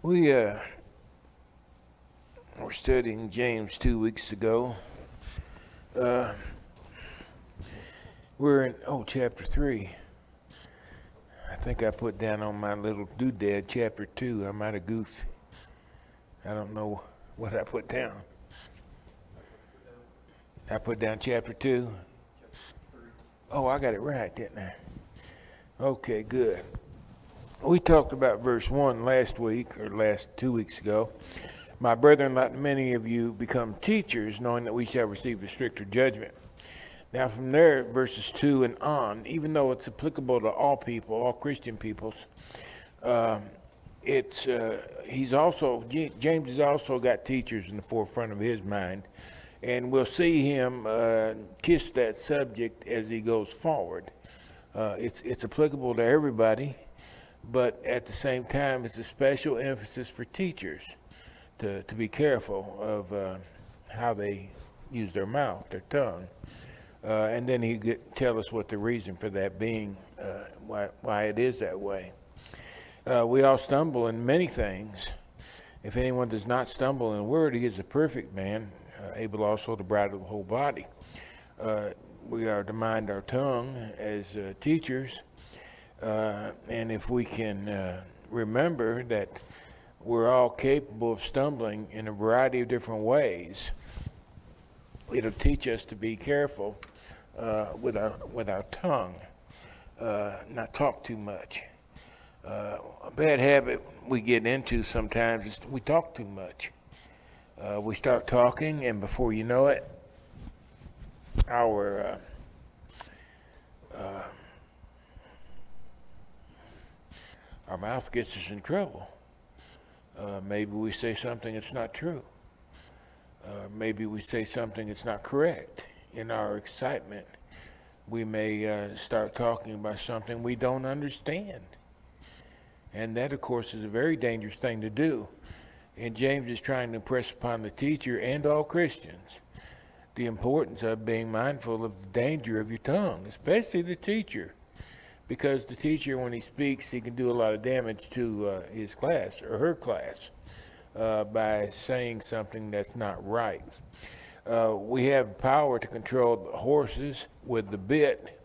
We were studying James 2 weeks ago. We're in chapter 3. I think I put down on my little doodad chapter 2. I might have goofed. I don't know what I put down. I put down chapter 2. Oh, I got it right, didn't I? Okay, good. We talked about verse 1 last week, or last 2 weeks ago. My brethren, let many of you become teachers, knowing that we shall receive a stricter judgment. Now from there, verses 2 and on, even though it's applicable to all people, all Christian peoples, James has also got teachers in the forefront of his mind, and we'll see him kiss that subject as he goes forward. It's applicable to everybody, but at the same time, it's a special emphasis for teachers to be careful of how they use their mouth, their tongue. And then he tell us what the reason for that being, why it is that way. We all stumble in many things. If anyone does not stumble in word, he is a perfect man, able also to bridle the whole body. We are to mind our tongue as teachers, and if we can remember that we're all capable of stumbling in a variety of different ways, it'll teach us to be careful with our tongue, not talk too much. A bad habit we get into sometimes is we talk too much. We start talking, and before you know it, our mouth gets us in trouble. Maybe we say something that's not true. Maybe we say something that's not correct. In our excitement, we may start talking about something we don't understand. And that, of course, is a very dangerous thing to do. And James is trying to impress upon the teacher and all Christians the importance of being mindful of the danger of your tongue, especially the teacher. Because the teacher, when he speaks, he can do a lot of damage to his class or her class by saying something that's not right. We have power to control the horses with the bit.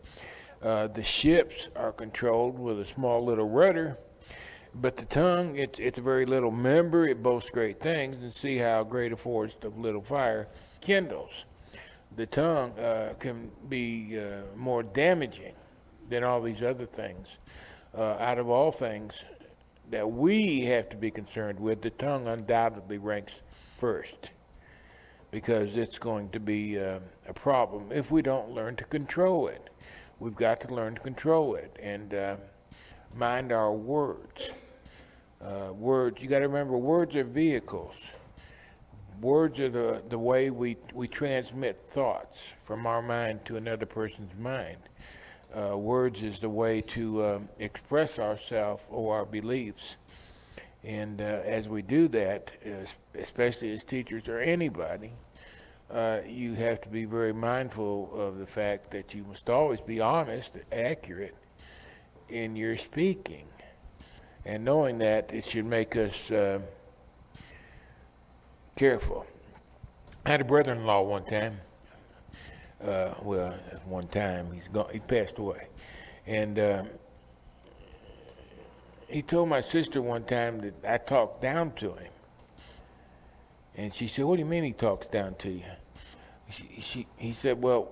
The ships are controlled with a small little rudder. But the tongue, it's a very little member. It boasts great things, and see how great a forest of little fire kindles. The tongue can be more damaging than all these other things. Out of all things that we have to be concerned with, the tongue undoubtedly ranks first, because it's going to be a problem if we don't learn to control it. We've got to learn to control it and mind our words. Words, you got to remember, words are vehicles. Words are the way we transmit thoughts from our mind to another person's mind. Words is the way to express ourselves or our beliefs. And as we do that, especially as teachers or anybody, you have to be very mindful of the fact that you must always be honest, accurate in your speaking. And knowing that, it should make us careful. I had a brother-in-law one time. One time he passed away, and he told my sister one time that I talked down to him, and she said, "What do you mean he talks down to you?" He said, "Well,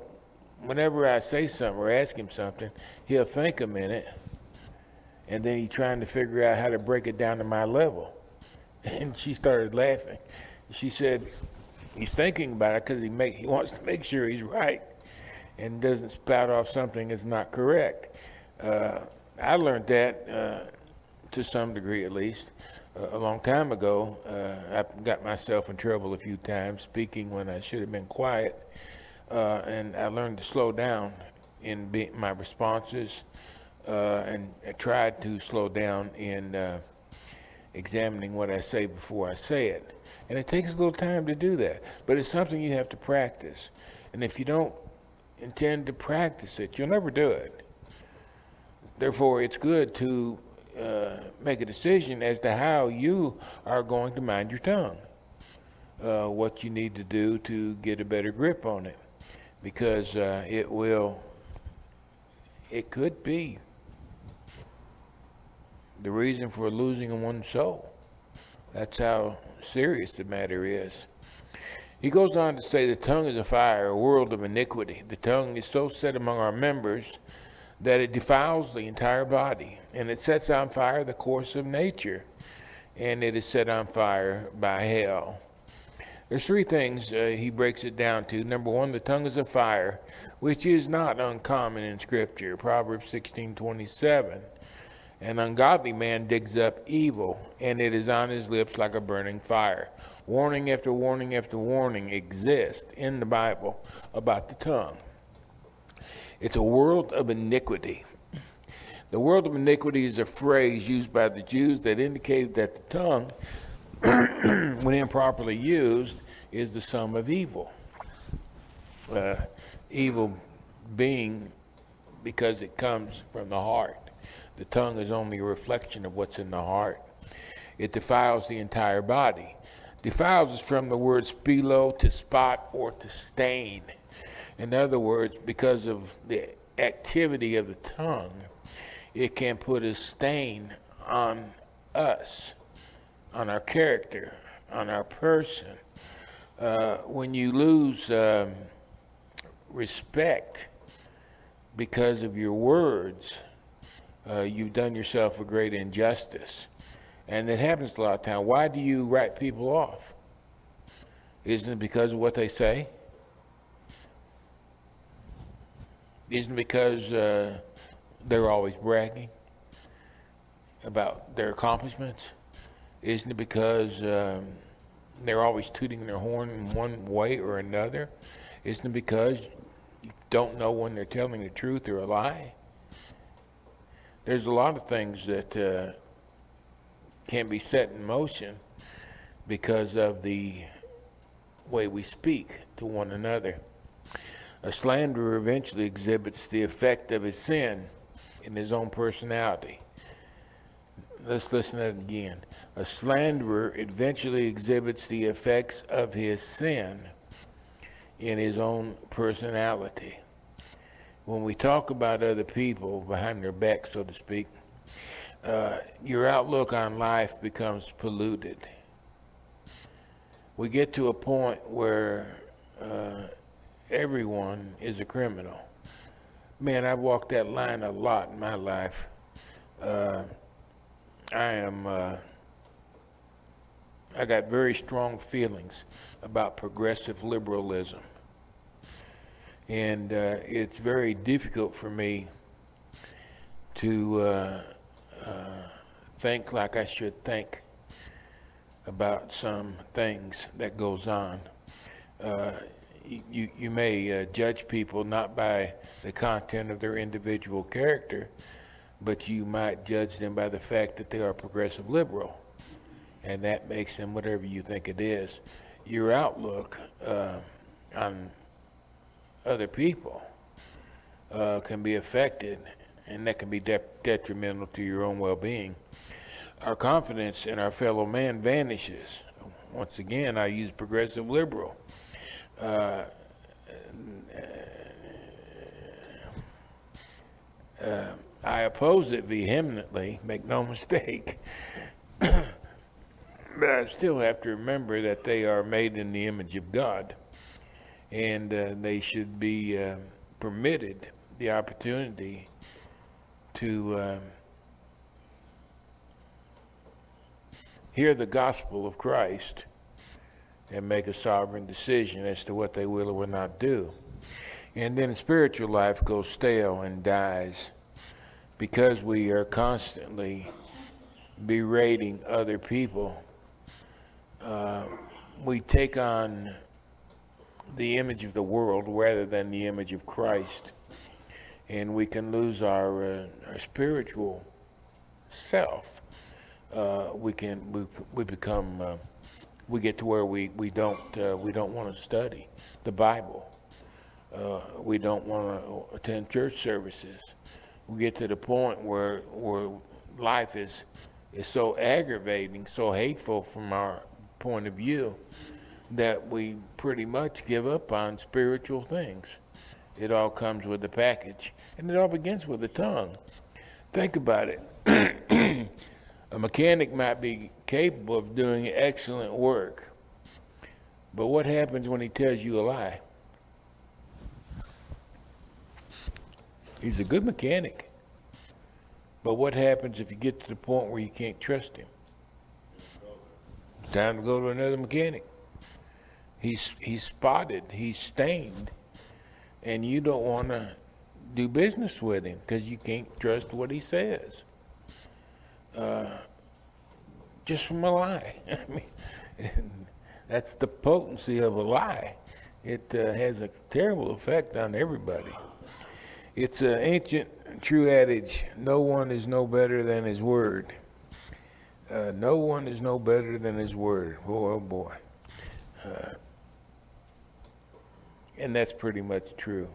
whenever I say something or ask him something, he'll think a minute, and then he's trying to figure out how to break it down to my level." And she started laughing. She said, he's thinking about it because he wants to make sure he's right and doesn't spout off something that's not correct. I learned that to some degree, at least, a long time ago. I got myself in trouble a few times speaking when I should have been quiet, and I learned to slow down in my responses, and I tried to slow down in examining what I say before I say it. And it takes a little time to do that, but it's something you have to practice. And if you don't intend to practice it, you'll never do it. Therefore, it's good to make a decision as to how you are going to mind your tongue, what you need to do to get a better grip on it, because it could be the reason for losing one's soul. That's how serious the matter is. He goes on to say, the tongue is a fire, a world of iniquity. The tongue is so set among our members that it defiles the entire body, and it sets on fire the course of nature, and it is set on fire by hell. There's three things he breaks it down to. Number one, the tongue is a fire, which is not uncommon in Scripture. Proverbs 16:27. An ungodly man digs up evil, and it is on his lips like a burning fire. Warning after warning after warning exists in the Bible about the tongue. It's a world of iniquity. The world of iniquity is a phrase used by the Jews that indicated that the tongue, when improperly used, is the sum of evil. Evil being because it comes from the heart. The tongue is only a reflection of what's in the heart. It defiles the entire body. Defiles is from the word spilo, to spot or to stain. In other words, because of the activity of the tongue, it can put a stain on us, on our character, on our person. When you lose respect because of your words, you've done yourself a great injustice. And it happens a lot of times. Why do you write people off? Isn't it because of what they say? Isn't it because they're always bragging about their accomplishments? Isn't it because they're always tooting their horn in one way or another? Isn't it because you don't know when they're telling the truth or a lie? There's a lot of things that can be set in motion because of the way we speak to one another. A slanderer eventually exhibits the effect of his sin in his own personality. Let's listen to it again. A slanderer eventually exhibits the effects of his sin in his own personality. When we talk about other people behind their back, so to speak, your outlook on life becomes polluted. We get to a point where everyone is a criminal. Man, I've walked that line a lot in my life. I got very strong feelings about progressive liberalism. And it's very difficult for me to think like I should think about some things that goes on. You may judge people not by the content of their individual character, but you might judge them by the fact that they are progressive liberal, and that makes them whatever you think it is. Your outlook on other people can be affected, and that can be detrimental to your own well-being. Our confidence in our fellow man vanishes. Once again, I use progressive liberal. I oppose it vehemently, make no mistake. But I still have to remember that they are made in the image of God, and they should be permitted the opportunity to hear the gospel of Christ and make a sovereign decision as to what they will or will not do. And then spiritual life goes stale and dies because we are constantly berating other people. We take on the image of the world rather than the image of Christ, and we can lose our spiritual self. We get to where we don't want to study the Bible. We don't want to attend church services. We get to the point where life is so aggravating, so hateful from our point of view, that we pretty much give up on spiritual things. It all comes with the package, and it all begins with the tongue. Think about it. A mechanic might be capable of doing excellent work, but what happens when he tells you a lie? He's a good mechanic, but what happens if you get to the point where you can't trust him? It's time to go to another mechanic. He's spotted, he's stained, and you don't want to do business with him because you can't trust what he says. Just from a lie. I mean, that's the potency of a lie. It has a terrible effect on everybody. It's an ancient true adage, no one is no better than his word. No one is no better than his word. Boy, oh boy. And that's pretty much true.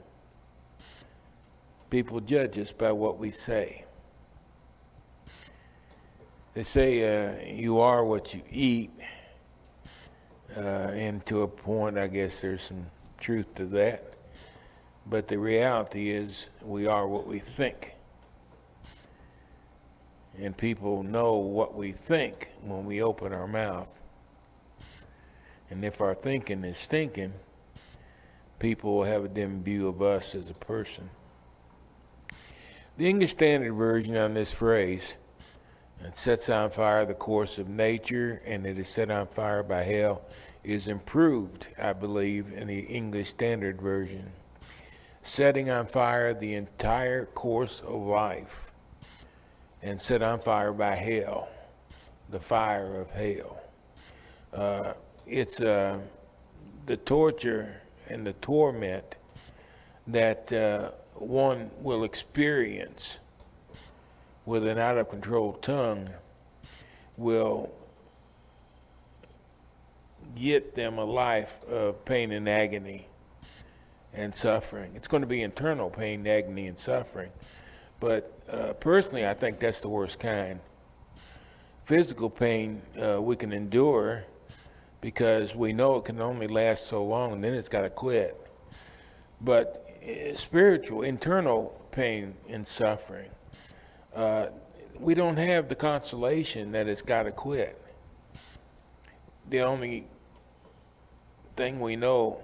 People judge us by what we say. They say you are what you eat, and to a point, I guess there's some truth to that. But the reality is we are what we think. And people know what we think when we open our mouth. And if our thinking is stinking, people will have a dim view of us as a person. The English Standard Version on this phrase, "it sets on fire the course of nature and it is set on fire by hell," is improved, I believe, in the English Standard Version. Setting on fire the entire course of life and set on fire by hell, the fire of hell. It's the torture and the torment that one will experience with an out-of-control tongue will get them a life of pain and agony and suffering. It's going to be internal pain, agony, and suffering. But personally, I think that's the worst kind. Physical pain we can endure because we know it can only last so long and then it's got to quit. But spiritual, internal pain and suffering, we don't have the consolation that it's got to quit. The only thing we know,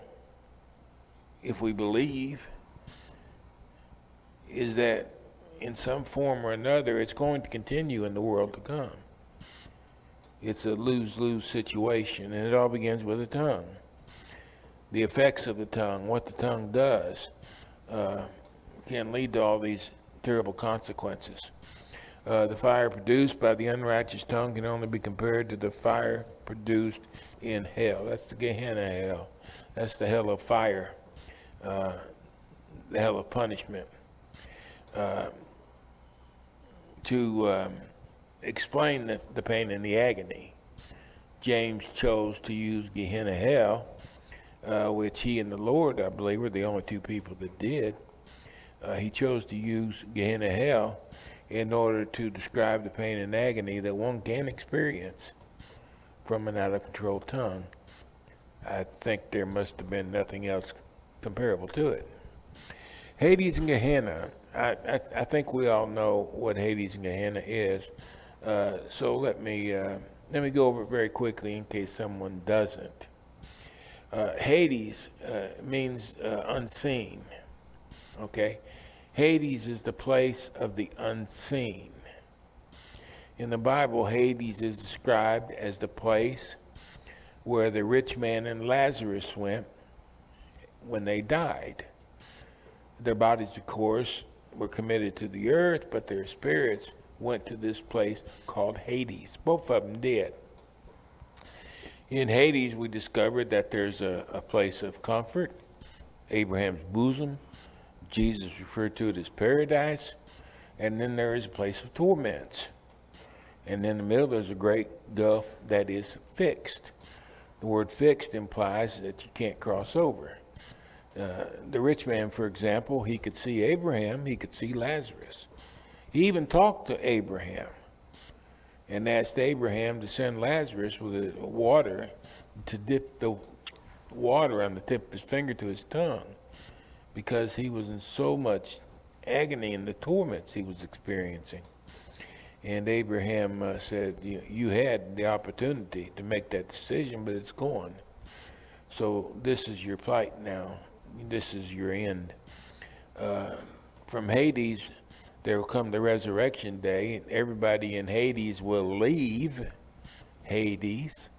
if we believe, is that in some form or another it's going to continue in the world to come. It's a lose-lose situation, and it all begins with the tongue. The effects of the tongue, what the tongue does, can lead to all these terrible consequences. The fire produced by the unrighteous tongue can only be compared to the fire produced in hell. That's the Gehenna hell. That's the hell of fire, the hell of punishment. To explain the pain and the agony, James chose to use Gehenna hell, which he and the Lord, I believe, were the only two people that did. He chose to use Gehenna hell in order to describe the pain and agony that one can experience from an out-of-control tongue. I think there must have been nothing else comparable to it. Hades and Gehenna. I think we all know what Hades and Gehenna is. So let me go over it very quickly in case someone doesn't. Hades means unseen. Okay? Hades is the place of the unseen. In the Bible, Hades is described as the place where the rich man and Lazarus went when they died. Their bodies, of course, were committed to the earth, but their spirits went to this place called Hades. Both of them did. In Hades, we discovered that there's a place of comfort, Abraham's bosom. Jesus referred to it as paradise. And then there is a place of torments. And in the middle, there's a great gulf that is fixed. The word fixed implies that you can't cross over. The rich man, for example, he could see Abraham, he could see Lazarus. He even talked to Abraham, and asked Abraham to send Lazarus with water to dip the water on the tip of his finger to his tongue, because he was in so much agony and the torments he was experiencing. And Abraham said, you had the opportunity to make that decision, but it's gone. So this is your plight now. This is your end. From Hades, there will come the resurrection day, and everybody in Hades will leave Hades.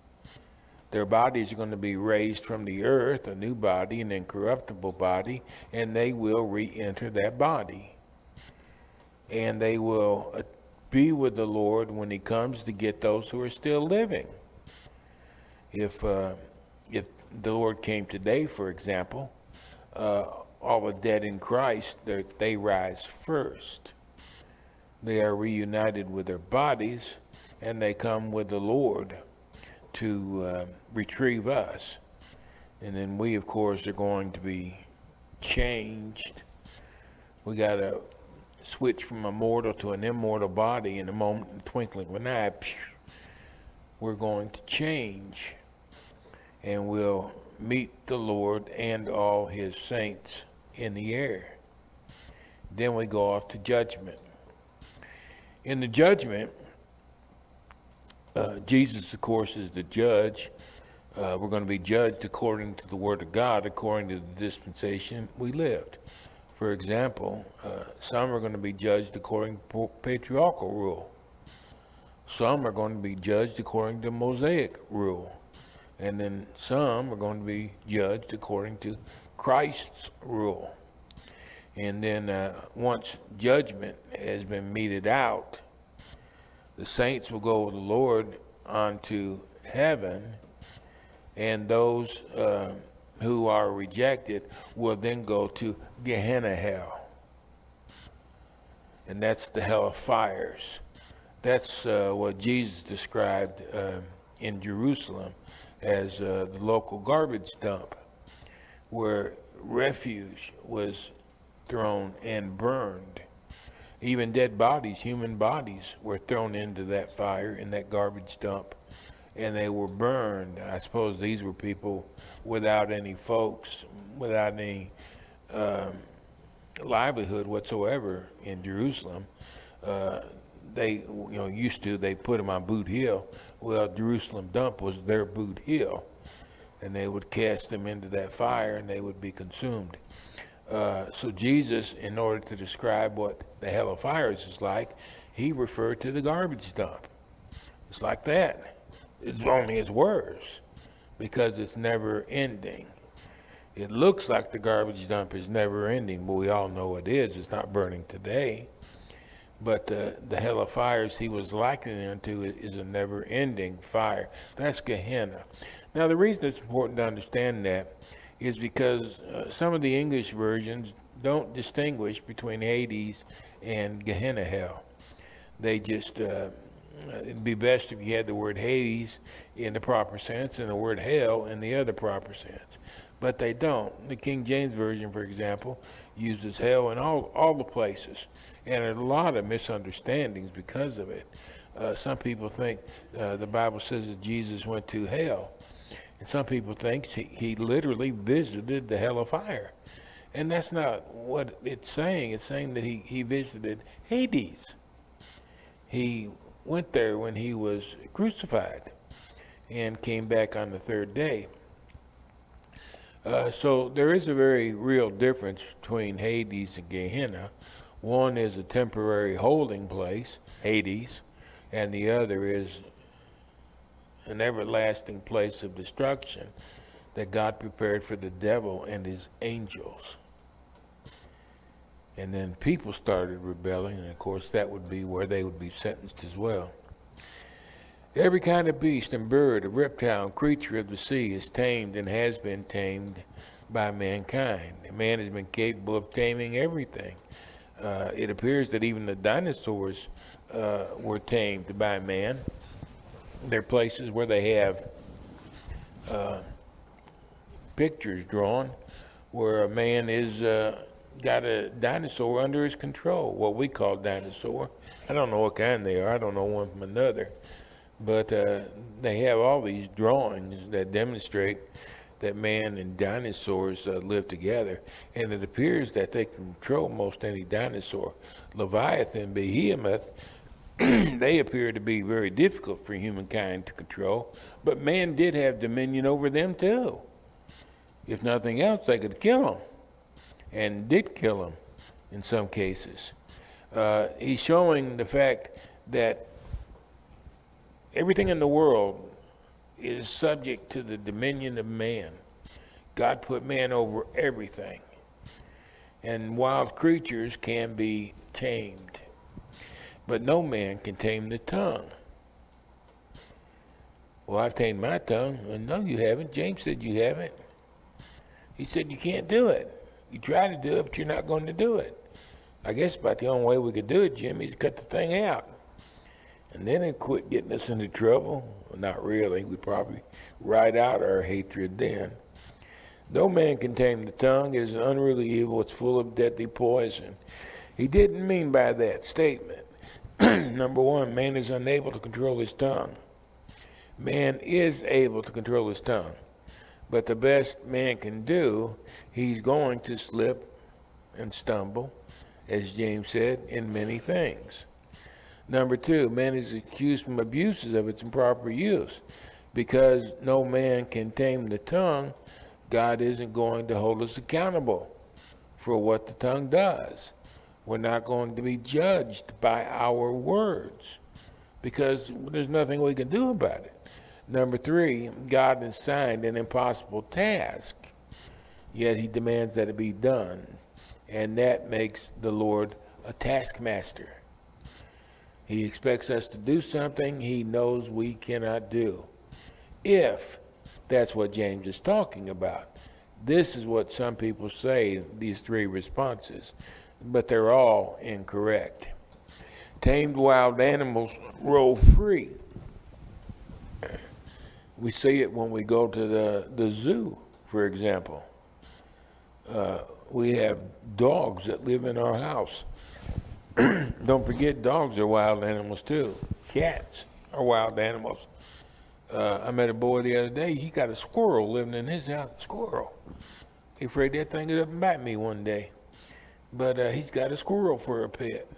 Their bodies are going to be raised from the earth, a new body, an incorruptible body, and they will re-enter that body. And they will be with the Lord when he comes to get those who are still living. If the Lord came today, for example, all the dead in Christ, they rise first. They are reunited with their bodies, and they come with the Lord to retrieve us. And then we, of course, are going to be changed. We got to switch from a mortal to an immortal body in a moment, in the twinkling of an eye. We're going to change, and we'll meet the Lord and all his saints in the air. Then we go off to judgment. In the judgment, Jesus, of course, is the judge. We're going to be judged according to the Word of God, according to the dispensation we lived. For example, some are going to be judged according to patriarchal rule. Some are going to be judged according to Mosaic rule. And then some are going to be judged according to Christ's rule. And then once judgment has been meted out, the saints will go with the Lord onto heaven, and those who are rejected will then go to Gehenna hell. And that's the hell of fires. That's what Jesus described in Jerusalem as the local garbage dump, where refuge was thrown and burned. Even dead bodies, human bodies, were thrown into that fire in that garbage dump, and they were burned. I suppose these were people without any folks, without any livelihood whatsoever in Jerusalem. They, used to, they put them on Boot Hill. Well, Jerusalem dump was their Boot Hill, and they would cast them into that fire, and they would be consumed. So Jesus, in order to describe what the hell of fires is like, he referred to the garbage dump. It's like that. It's only it's worse, because it's never ending. It looks like the garbage dump is never ending, but we all know it is. It's not burning today. But the hell of fires he was likening unto is a never-ending fire. That's Gehenna. Now, the reason it's important to understand that is because some of the English versions don't distinguish between Hades and Gehenna hell. They just, it'd be best if you had the word Hades in the proper sense and the word hell in the other proper sense. But they don't. The King James Version, for example, uses hell in all the places. And there's a lot of misunderstandings because of it. Some people think the Bible says that Jesus went to hell. And some people think he literally visited the hell of fire. And that's not what it's saying. It's saying that he visited Hades. He went there when he was crucified and came back on the third day. So there is a very real difference between Hades and Gehenna. One is a temporary holding place, Hades, and the other is an everlasting place of destruction that God prepared for the devil and his angels. And then people started rebelling, and of course that would be where they would be sentenced as well. Every kind of beast and bird, of reptile and creature of the sea is tamed and has been tamed by mankind. Man has been capable of taming everything. It appears that even the dinosaurs were tamed by man. There are places where they have pictures drawn where a man is got a dinosaur under his control, what we call dinosaur. I don't know what kind they are. I don't know one from another. But they have all these drawings that demonstrate that man and dinosaurs live together. And it appears that they control most any dinosaur. Leviathan, Behemoth, they appear to be very difficult for humankind to control. But man did have dominion over them too. If nothing else, they could kill them. And did kill them in some cases. He's showing the fact that everything in the world is subject to the dominion of man. God put man over everything. And wild creatures can be tamed. But no man can tame the tongue. Well, I've tamed my tongue. Well, no, you haven't. James said you haven't. He said you can't do it. You try to do it, but you're not going to do it. I guess about the only way we could do it, Jimmy, is cut the thing out. And then it quit getting us into trouble. Well, not really. We'd probably ride out our hatred then. No man can tame the tongue. It is an unruly evil. It's full of deadly poison. He didn't mean by that statement. Number one, man is unable to control his tongue. Man is able to control his tongue. But the best man can do, he's going to slip and stumble, as James said, in many things. Number two, man is accused from abuses of its improper use. Because no man can tame the tongue, God isn't going to hold us accountable for what the tongue does. We're not going to be judged by our words because there's nothing we can do about it. Number three, God assigned an impossible task, yet he demands that it be done. And that makes the Lord a taskmaster. He expects us to do something he knows we cannot do. If that's what James is talking about. This is what some people say, these three responses, but they're all incorrect. Tamed wild animals roam free. We see it when we go to the zoo, for example. We have dogs that live in our house. Don't forget, dogs are wild animals too. Cats are wild animals. I met a boy the other day. He got a squirrel living in his house. Squirrel. He afraid that thing would up and bite me one day. But he's got a squirrel for a pet.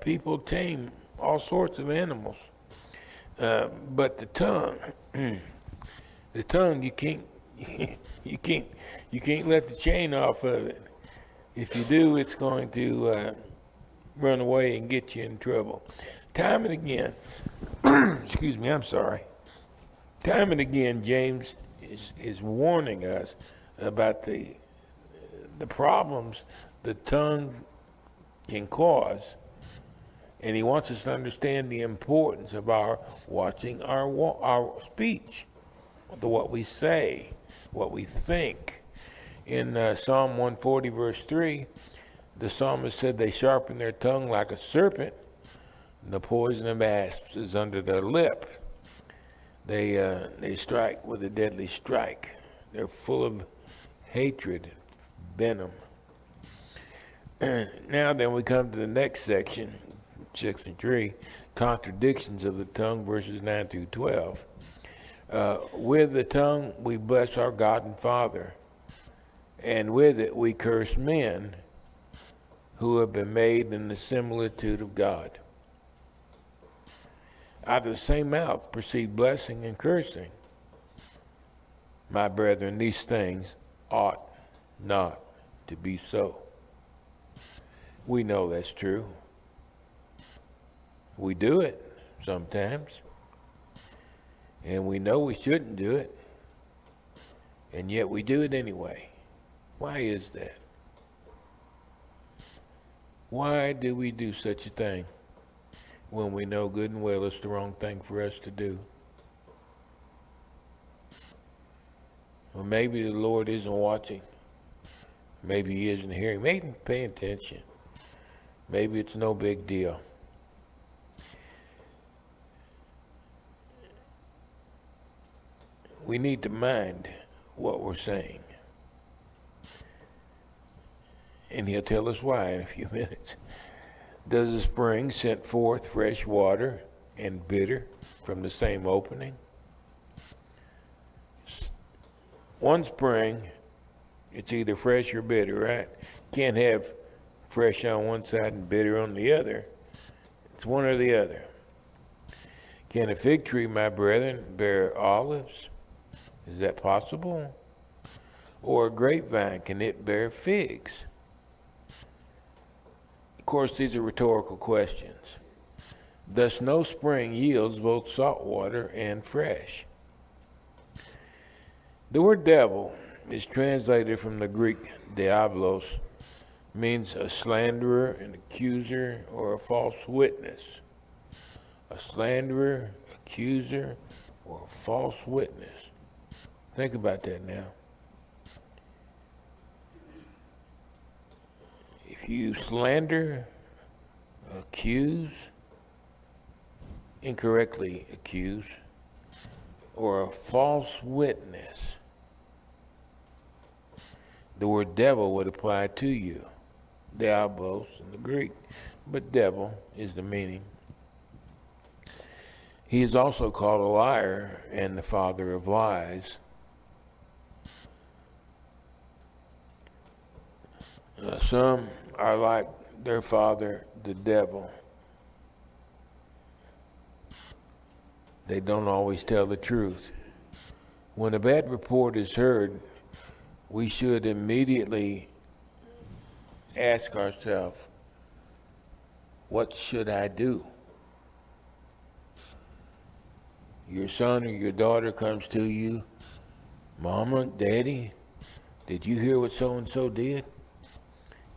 People tame all sorts of animals. But the tongue, you can't, you can't let the chain off of it. If you do, it's going to run away and get you in trouble. Time and again, excuse me, I'm sorry. Time and again, James is warning us about the problems the tongue can cause, and he wants us to understand the importance of watching our speech, what we say, what we think. In Psalm 140, verse 3, the psalmist said, "They sharpen their tongue like a serpent, and the poison of asps is under their lip." They strike with a deadly strike. They're full of hatred, venom. Now then we come to the next section, section 3, contradictions of the tongue, verses 9 through 12. With the tongue we bless our God and Father, and with it we curse men who have been made in the similitude of God. Out of the same mouth proceed blessing and cursing. My brethren, these things ought not to be so. We know that's true. We do it sometimes, and we know we shouldn't do it, and yet we do it anyway. Why is that? Why do we do such a thing when we know good and well it's the wrong thing for us to do? Well, maybe the Lord isn't watching. Maybe he isn't hearing. Maybe pay attention. Maybe it's no big deal. We need to mind what we're saying. And he'll tell us why in a few minutes. Does a spring send forth fresh water and bitter from the same opening? One spring, it's either fresh or bitter, right? Can't have fresh on one side and bitter on the other. It's one or the other. Can a fig tree, my brethren, bear olives? Is that possible? Or a grapevine, can it bear figs? Of course, these are rhetorical questions. Thus, no spring yields both salt water and fresh. The word devil is translated from the Greek diablos, means a slanderer, an accuser, or a false witness. A slanderer, accuser, or a false witness. Think about that now. If you slander, accuse, incorrectly accuse, or a false witness, the word devil would apply to you. Diablos in the Greek, but devil is the meaning. He is also called a liar and the father of lies. Some are like their father, the devil. They don't always tell the truth. When a bad report is heard, we should immediately ask ourselves, what should I do? Your son or your daughter comes to you, Mama, Daddy, did you hear what so-and-so did?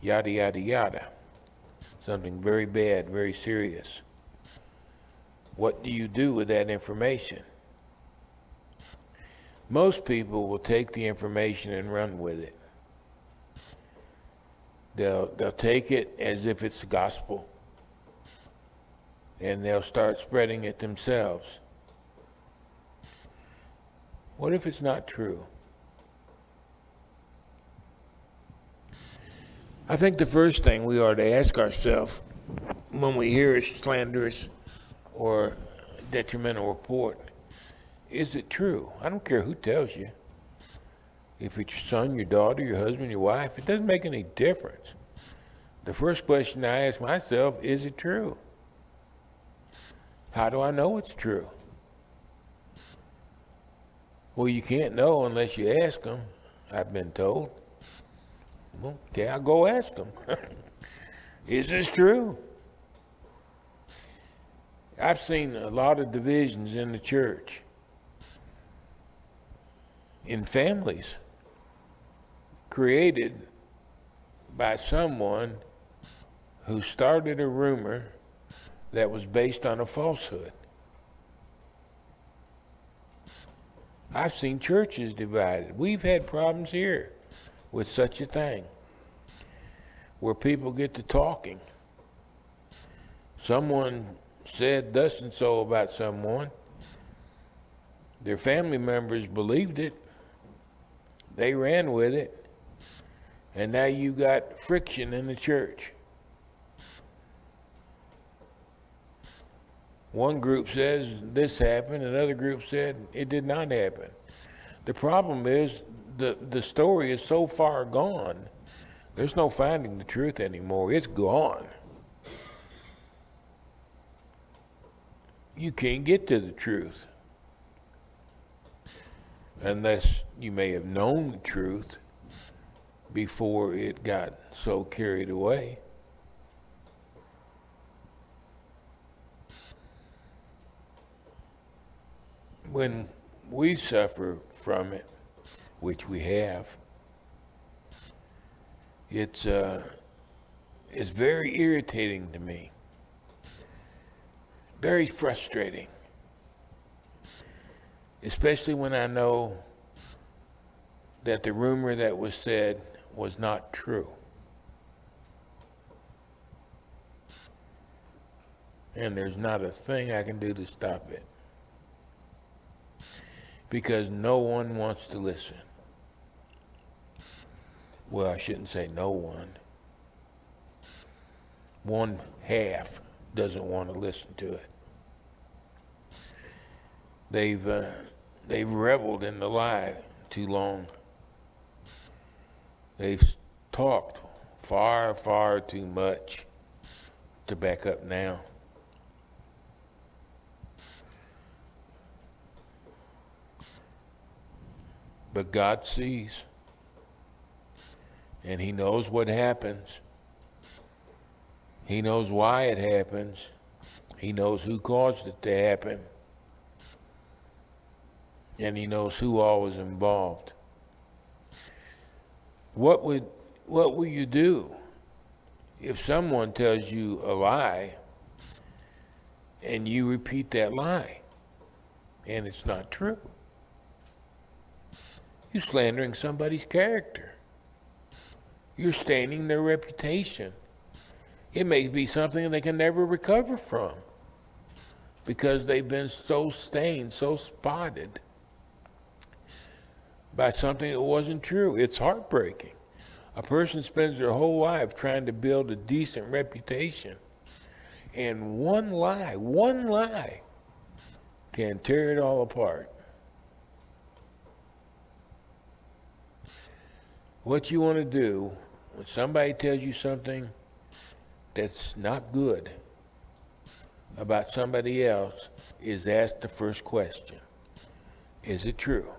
Yada, yada, yada. Something very bad, very serious. What do you do with that information? Most people will take the information and run with it. They'll take it as if it's the gospel, and they'll start spreading it themselves. What if it's not true? I think the first thing we ought to ask ourselves when we hear a slanderous or detrimental report, is it true? I don't care who tells you. If it's your son, your daughter, your husband, your wife, it doesn't make any difference. The first question I ask myself, is it true? How do I know it's true? Well, you can't know unless you ask them, I've been told. Well, okay, I'll go ask them. Is this true? I've seen a lot of divisions in the church, in families, created by someone who started a rumor that was based on a falsehood. I've seen churches divided. We've had problems here with such a thing, where people get to talking. Someone said thus and so about someone. Their family members believed it. They ran with it. And now you got friction in the church. One group says this happened, another group said it did not happen. The problem is the story is so far gone, there's no finding the truth anymore. It's gone. You can't get to the truth unless you may have known the truth before it got so carried away. When we suffer from it, which we have, it's very irritating to me, very frustrating, especially when I know that the rumor that was said was not true. And there's not a thing I can do to stop it, because no one wants to listen. Well, I shouldn't say no one. One half doesn't want to listen to it. They've reveled in the lie too long. They've talked far, far too much to back up now. But God sees, and He knows what happens. He knows why it happens. He knows who caused it to happen. And He knows who all was involved. What will you do if someone tells you a lie and you repeat that lie and it's not true? You're slandering somebody's character. You're staining their reputation. It may be something they can never recover from because they've been so stained, so spotted by something that wasn't true. It's heartbreaking. A person spends their whole life trying to build a decent reputation, and one lie can tear it all apart. What you want to do when somebody tells you something that's not good about somebody else is ask the first question. Is it true?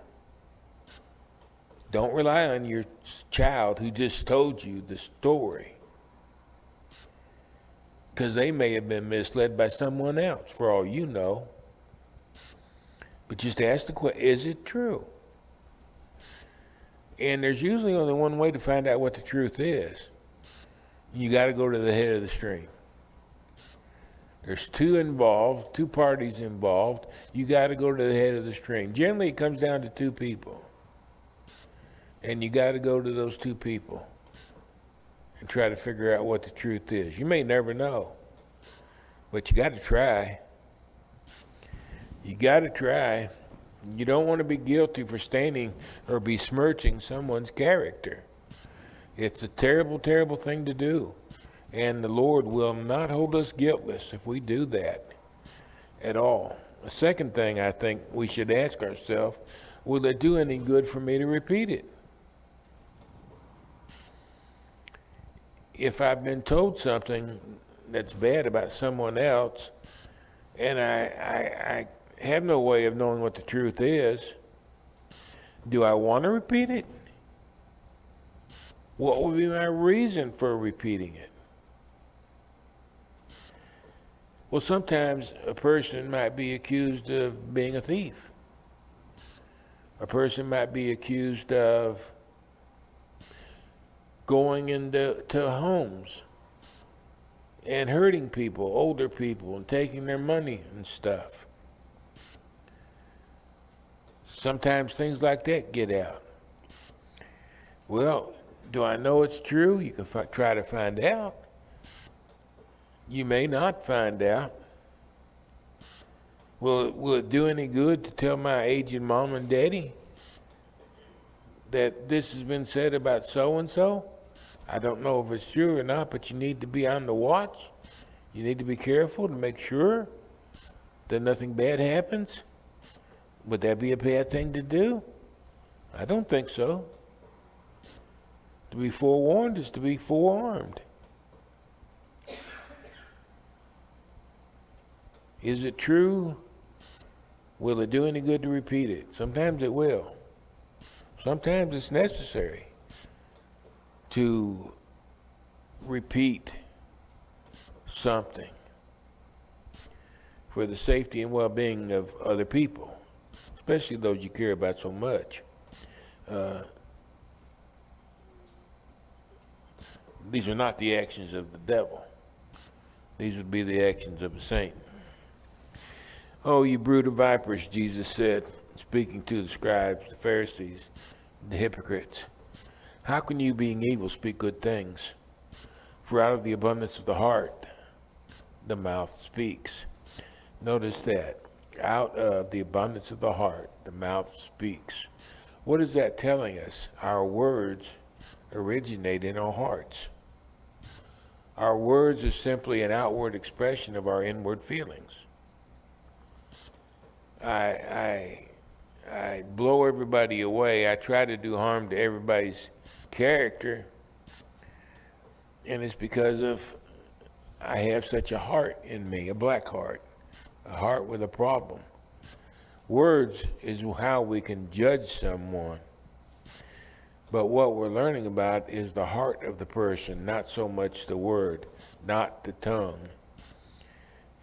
Don't rely on your child who just told you the story, because they may have been misled by someone else, for all you know. But just ask the question, is it true? And there's usually only one way to find out what the truth is. You got to go to the head of the stream. There's two parties involved. You got to go to the head of the stream. Generally, it comes down to two people. And you got to go to those two people and try to figure out what the truth is. You may never know, but you got to try. You got to try. You don't want to be guilty for staining or besmirching someone's character. It's a terrible, terrible thing to do. And the Lord will not hold us guiltless if we do that at all. The second thing I think we should ask ourselves, will it do any good for me to repeat it? If I've been told something that's bad about someone else, and I have no way of knowing what the truth is, do I want to repeat it? What would be my reason for repeating it? Well, sometimes a person might be accused of being a thief. A person might be accused of going into homes and hurting people, older people, and taking their money and stuff. Sometimes things like that get out. Well, do I know it's true? You can try to find out. You may not find out. Will it do any good to tell my aged mom and daddy that this has been said about so-and-so? I don't know if it's true or not, but you need to be on the watch. You need to be careful to make sure that nothing bad happens. Would that be a bad thing to do? I don't think so. To be forewarned is to be forearmed. Is it true? Will it do any good to repeat it? Sometimes it will. Sometimes it's necessary to repeat something for the safety and well-being of other people, especially those you care about so much. These are not the actions of the devil. These would be the actions of a saint. Oh, you brood of vipers, Jesus said, speaking to the scribes, the Pharisees, the hypocrites. How can you, being evil, speak good things? For out of the abundance of the heart, the mouth speaks. Notice that. Out of the abundance of the heart, the mouth speaks. What is that telling us? Our words originate in our hearts. Our words are simply an outward expression of our inward feelings. I blow everybody away. I try to do harm to everybody's character, and it's because of I have such a heart in me, a black heart, a heart with a problem. Words is how we can judge someone. But what we're learning about is the heart of the person, not so much the word, not the tongue.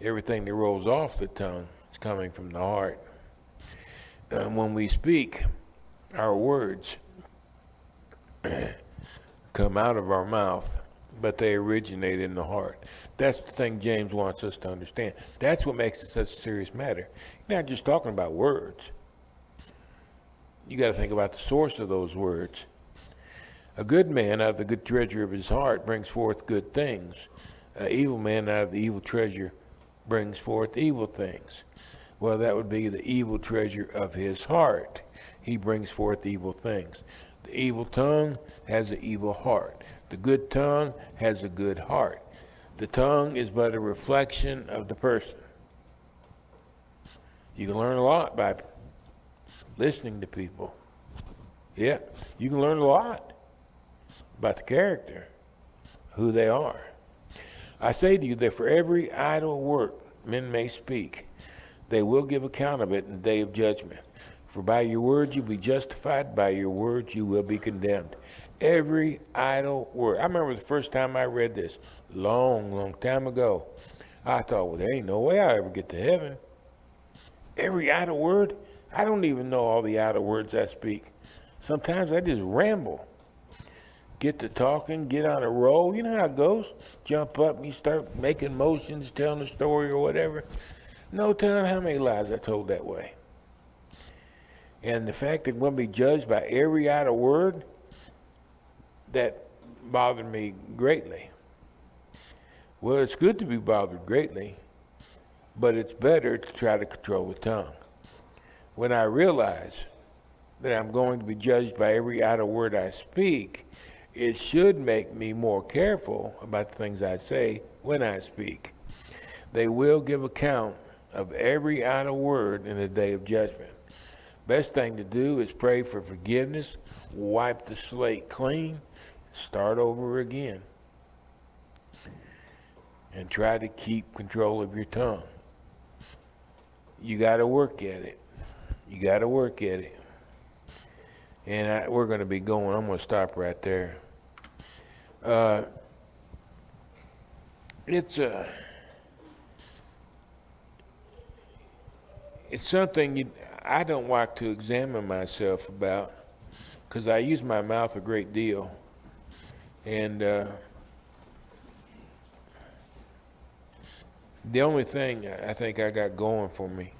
Everything that rolls off the tongue is coming from the heart. When we speak, our words come out of our mouth, but they originate in the heart. That's the thing James wants us to understand. That's what makes it such a serious matter. You're not just talking about words. You got to think about the source of those words. A good man out of the good treasure of his heart brings forth good things. An evil man out of the evil treasure brings forth evil things. Well, that would be the evil treasure of his heart. He brings forth evil things. The evil tongue has an evil heart. The good tongue has a good heart. The tongue is but a reflection of the person. You can learn a lot by listening to people. Yeah, you can learn a lot about the character, who they are. I say to you that for every idle word men may speak, they will give account of it in the day of judgment. For by your words you'll be justified, by your words you will be condemned. Every idle word. I remember the first time I read this, long time ago. I thought, well, there ain't no way I'll ever get to heaven. Every idle word? I don't even know all the idle words I speak. Sometimes I just ramble. Get to talking, get on a roll. You know how it goes. Jump up and you start making motions, telling a story or whatever. No telling how many lies I told that way. And the fact that we're going to be judged by every idle word, that bothered me greatly. Well, it's good to be bothered greatly, but it's better to try to control the tongue. When I realize that I'm going to be judged by every idle word I speak, it should make me more careful about the things I say when I speak. They will give account of every idle word in the day of judgment. Best thing to do is pray for forgiveness, wipe the slate clean, start over again, and try to keep control of your tongue. You got to work at it. You got to work at it. And we're going to be going. I'm going to stop right there. It's something I don't like to examine myself about, because I use my mouth a great deal. And the only thing I think I got going for me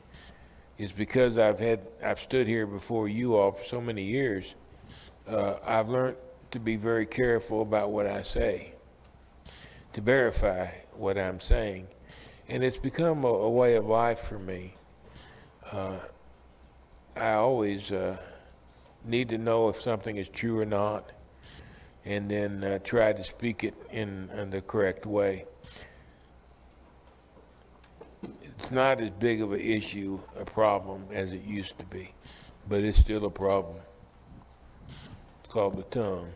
is because I've stood here before you all for so many years. I've learned to be very careful about what I say, to verify what I'm saying. And it's become a way of life for me. I always need to know if something is true or not, and then try to speak it in the correct way. It's not as big of an issue, a problem, as it used to be, but it's still a problem. It's called the tongue.